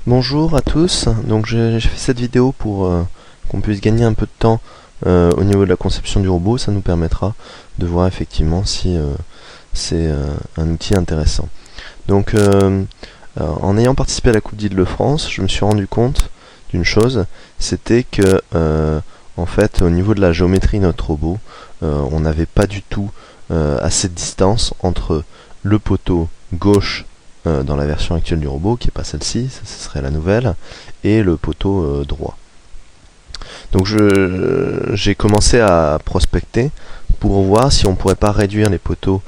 Bonjour à tous, donc j'ai fait cette vidéo pour qu'on puisse gagner un peu de temps au niveau de la conception du robot. Ça nous permettra de voir effectivement si c'est un outil intéressant. Donc en ayant participé à la Coupe d'Île-de-France, je me suis rendu compte d'une chose, c'était que en fait au niveau de la géométrie de notre robot, on n'avait pas du tout assez de distance entre le poteau gauche dans la version actuelle du robot, qui n'est pas celle-ci, ça ce serait la nouvelle, et le poteau droit. Donc j'ai commencé à prospecter pour voir si on pourrait pas réduire les poteaux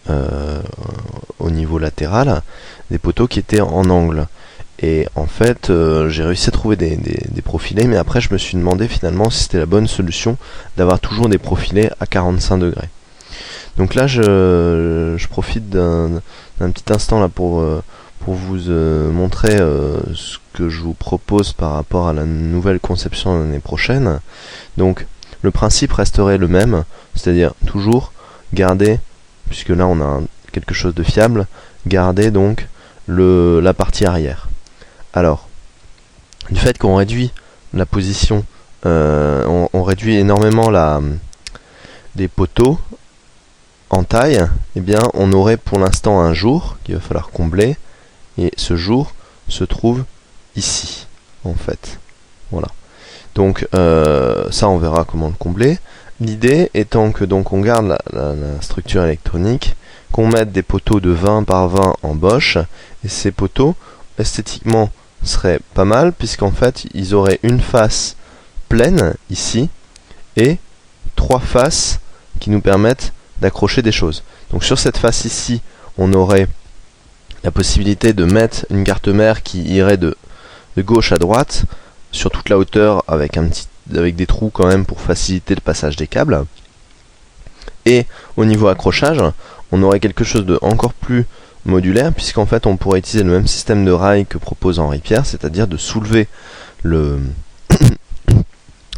au niveau latéral, des poteaux qui étaient en angle. Et en fait, j'ai réussi à trouver des profilés, mais après je me suis demandé finalement si c'était la bonne solution d'avoir toujours des profilés à 45 degrés. Donc là, je profite d'un petit instant là pour vous montrer ce que je vous propose par rapport à la nouvelle conception l'année prochaine. Donc le principe resterait le même, c'est-à-dire toujours garder, puisque là on a quelque chose de fiable, garder donc la partie arrière. Alors, du fait qu'on réduit la position, on réduit énormément les poteaux en taille, eh bien on aurait pour l'instant un jour qu'il va falloir combler, et ce jour se trouve ici en fait. Voilà. Donc ça on verra comment le combler. L'idée étant que donc on garde la structure électronique, qu'on mette des poteaux de 20 par 20 en Bosch, et ces poteaux esthétiquement seraient pas mal puisqu'en fait ils auraient une face pleine ici et 3 faces qui nous permettent d'accrocher des choses. Donc sur cette face ici, on aurait la possibilité de mettre une carte mère qui irait de gauche à droite sur toute la hauteur avec des trous quand même pour faciliter le passage des câbles. Et au niveau accrochage, on aurait quelque chose de encore plus modulaire puisqu'en fait on pourrait utiliser le même système de rail que propose Henri Pierre, c'est-à-dire de soulever le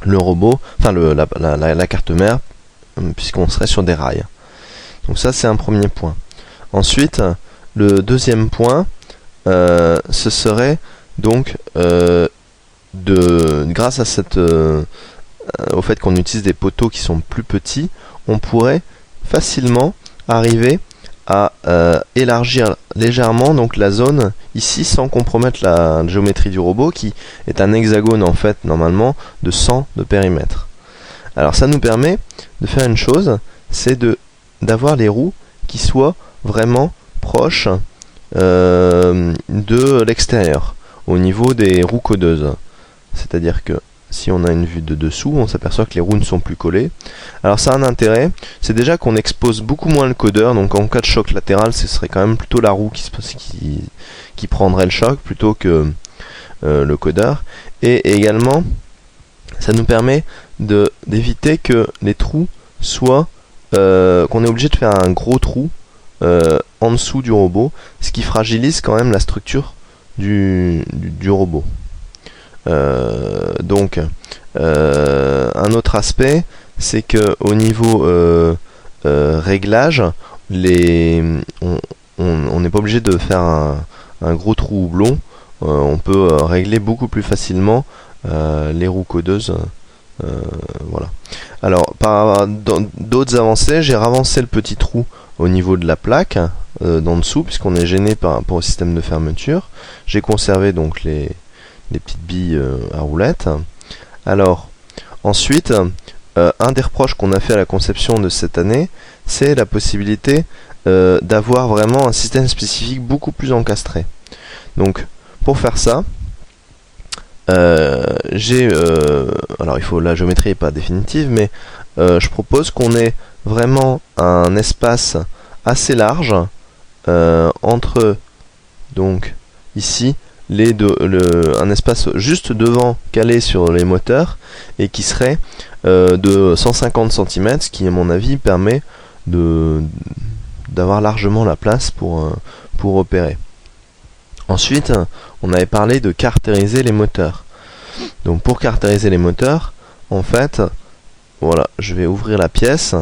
robot, enfin la carte mère, puisqu'on serait sur des rails. Donc ça c'est un premier point. Ensuite, le deuxième point, ce serait donc grâce à au fait qu'on utilise des poteaux qui sont plus petits, on pourrait facilement arriver à élargir légèrement donc la zone ici sans compromettre la géométrie du robot qui est un hexagone en fait normalement de 100 de périmètre. Alors ça nous permet de faire une chose, c'est d'avoir les roues qui soient vraiment proches de l'extérieur, au niveau des roues codeuses. C'est-à-dire que si on a une vue de dessous, on s'aperçoit que les roues ne sont plus collées. Alors ça a un intérêt, c'est déjà qu'on expose beaucoup moins le codeur, donc en cas de choc latéral, ce serait quand même plutôt la roue qui prendrait le choc plutôt que le codeur. Et également, ça nous permet d'éviter que les trous soient qu'on est obligé de faire un gros trou en dessous du robot, ce qui fragilise quand même la structure du robot. Donc un autre aspect, c'est que au niveau réglage, on n'est pas obligé de faire un gros trou houblon. On peut régler beaucoup plus facilement les roues codeuses. Voilà. Alors, dans d'autres avancées, j'ai ravancé le petit trou au niveau de la plaque d'en dessous, puisqu'on est gêné par rapport au système de fermeture. J'ai conservé donc les petites billes à roulettes. Alors, ensuite, un des reproches qu'on a fait à la conception de cette année, c'est la possibilité d'avoir vraiment un système spécifique beaucoup plus encastré. Donc, pour faire ça, alors la géométrie n'est pas définitive, mais je propose qu'on ait vraiment un espace assez large entre donc ici un espace juste devant calé sur les moteurs et qui serait de 150 cm, ce qui à mon avis permet d'avoir largement la place pour opérer. Ensuite, on avait parlé de caractériser les moteurs. Donc pour caractériser les moteurs, en fait, voilà, je vais ouvrir la pièce.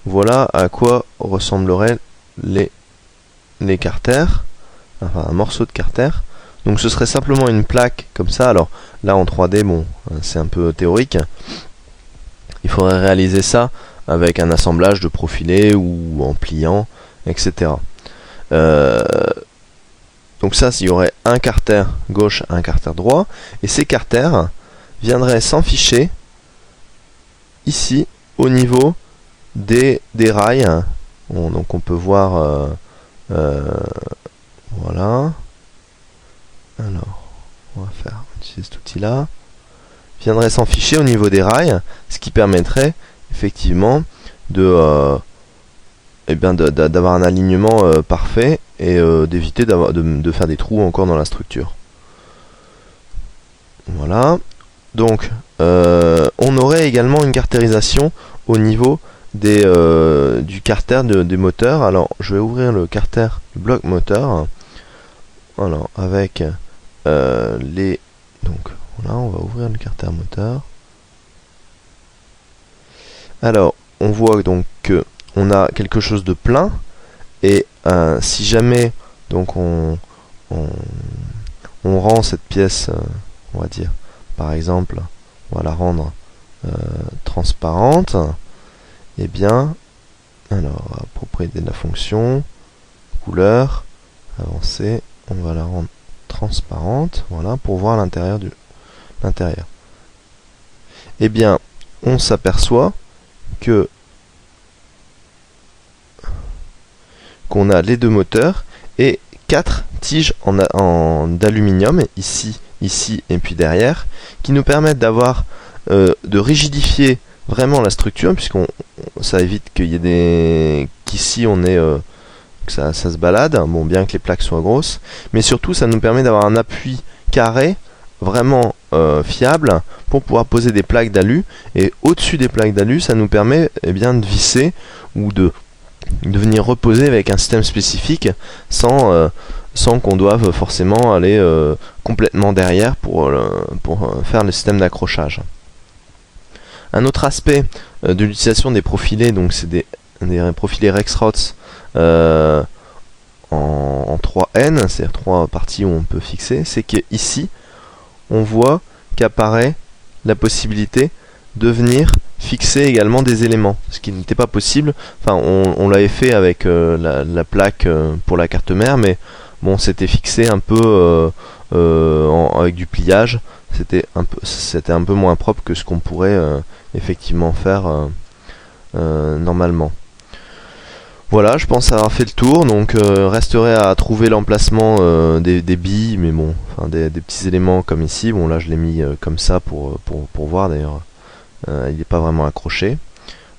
Voilà à quoi ressembleraient les carters, enfin un morceau de carter. Donc ce serait simplement une plaque comme ça. Alors là en 3D, bon, c'est un peu théorique. Il faudrait réaliser ça avec un assemblage de profilés ou en pliant, etc. Donc ça, il y aurait un carter gauche, un carter droit, et ces carters viendraient s'enficher ici au niveau des rails. Bon, donc on peut voir, voilà. Alors, on va utiliser cet outil-là. Viendrait s'enficher au niveau des rails, ce qui permettrait effectivement d'avoir un alignement parfait et d'éviter de faire des trous encore dans la structure. Voilà. Donc, on aurait également une carterisation au niveau du carter des moteurs. Alors, je vais ouvrir le carter du bloc moteur. Alors, avec donc, voilà, on va ouvrir le carter moteur. Alors, on voit donc que on a quelque chose de plein, et si jamais donc on rend cette pièce, on va dire, par exemple, on va la rendre transparente, et bien, alors, propriété de la fonction, couleur, avancée, on va la rendre transparente, voilà, pour voir l'intérieur l'intérieur. Eh bien, on s'aperçoit qu'on a les deux moteurs et 4 tiges d'aluminium, ici et puis derrière, qui nous permettent d'avoir de rigidifier vraiment la structure, puisqu'on ça évite qu'il y ait qu'ici on ait que ça se balade, bon, bien que les plaques soient grosses, mais surtout ça nous permet d'avoir un appui carré vraiment fiable pour pouvoir poser des plaques d'alu, et au-dessus des plaques d'alu ça nous permet de visser ou de venir reposer avec un système spécifique sans qu'on doive forcément aller complètement derrière pour faire le système d'accrochage. Un autre aspect de l'utilisation des profilés, donc c'est des profilés Rexroth en 3N, c'est-à-dire 3 parties où on peut fixer, c'est qu'ici on voit qu'apparaît la possibilité de venir fixer également des éléments, ce qui n'était pas possible. Enfin, on l'avait fait avec la plaque pour la carte mère, mais bon, c'était fixé un peu avec du pliage. C'était un peu moins propre que ce qu'on pourrait effectivement faire normalement. Voilà, je pense avoir fait le tour, donc resterait à trouver l'emplacement des billes, mais bon, enfin des petits éléments comme ici. Bon, là je l'ai mis comme ça pour voir, d'ailleurs il n'est pas vraiment accroché.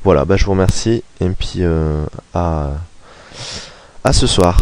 Voilà, bah je vous remercie, et puis à ce soir.